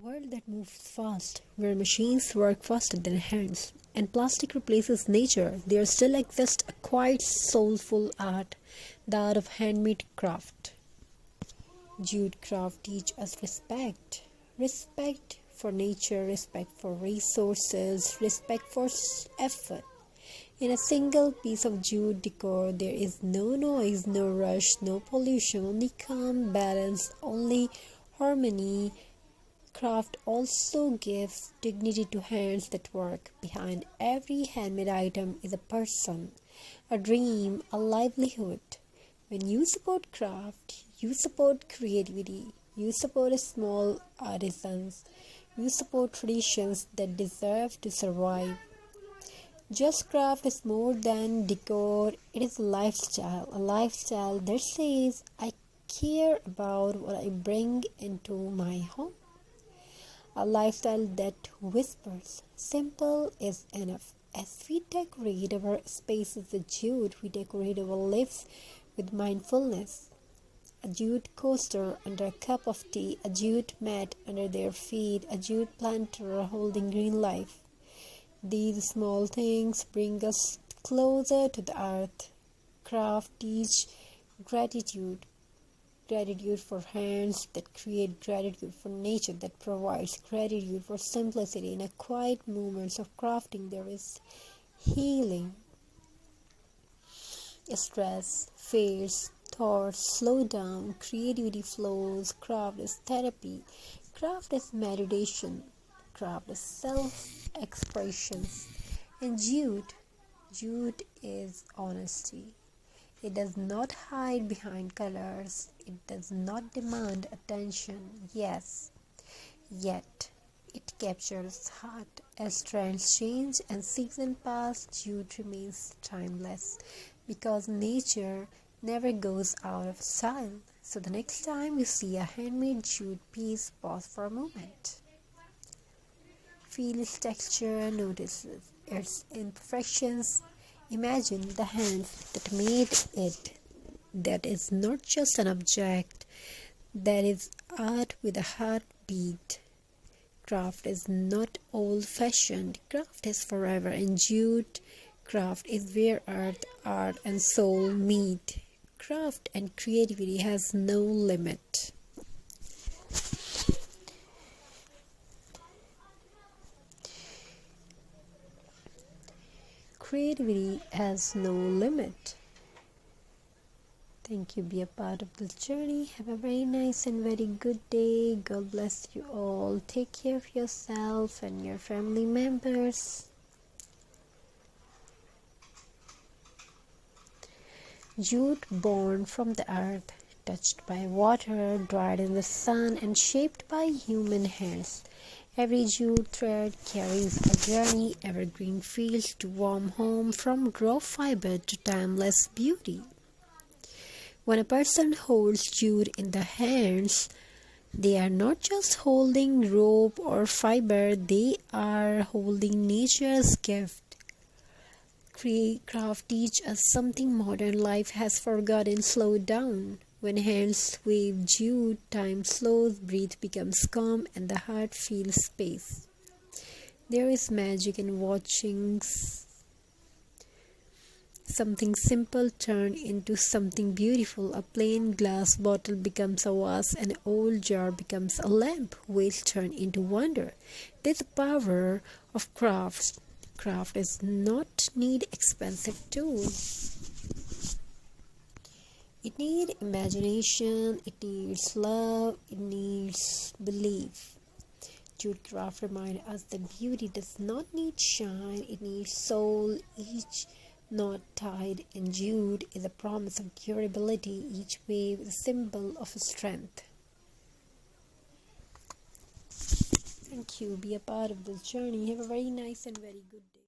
world that moves fast, where machines work faster than hands, and plastic replaces nature, there still exists a quiet, soulful art, the art of handmade craft. Jute craft teach us respect. Respect for nature, respect for resources, respect for effort. In a single piece of jute decor, there is no noise, no rush, no pollution, only calm, balance, only harmony. Craft also gives dignity to hands that work. Behind every handmade item is a person, a dream, a livelihood. When you support craft, you support creativity, you support small artisans, you support traditions that deserve to survive. Just craft is more than decor, it is a lifestyle that says, I care about what I bring into my home. A lifestyle that whispers, simple is enough. As we decorate our spaces with jute, we decorate our lives with mindfulness. A jute coaster under a cup of tea, a jute mat under their feet, a jute planter holding green life. These small things bring us closer to the earth. Craft teach gratitude. Gratitude for hands that create, gratitude for nature that provides, gratitude for simplicity. In a quiet moments of crafting, there is healing. Stress fades, thoughts slow down, creativity flows. Craft is therapy. Craft is meditation. Craft is self-expression. And jute is honesty. It does not hide behind colors. It does not demand attention. Yes, yet it captures heart. As trends change and seasons pass, jute remains timeless because nature never goes out of style. So the next time you see a handmade jute piece, pause for a moment. Feel its texture, notice its imperfections. Imagine the hands that made it. That is not just an object, that is art with a heartbeat. Craft is not old-fashioned, craft is forever, and jute craft is where art and soul meet. Craft and creativity has no limit. Creativity has no limit. Thank you. Be a part of this journey. Have a very nice and very good day. God bless you all. Take care of yourself and your family members. Jute born from the earth, touched by water, dried in the sun, and shaped by human hands. Every jute thread carries a journey, evergreen fields to warm home, from raw fiber to timeless beauty. When a person holds jute in the hands, they are not just holding rope or fiber, they are holding nature's gift. Craft teach us something modern life has forgotten. Slow down. When hands wave jute, time slows, breath becomes calm, and the heart feels space. There is magic in watching something simple turn into something beautiful. A plain glass bottle becomes a vase, an old jar becomes a lamp. Waste turn into wonder. There's the power of crafts. Craft does not need expensive tools. It needs imagination, it needs love, it needs belief. Jute craft reminds us that beauty does not need shine, it needs soul. Each knot tied in jute is a promise of durability. Each wave is a symbol of strength. Thank you. Be a part of this journey. Have a very nice and very good day.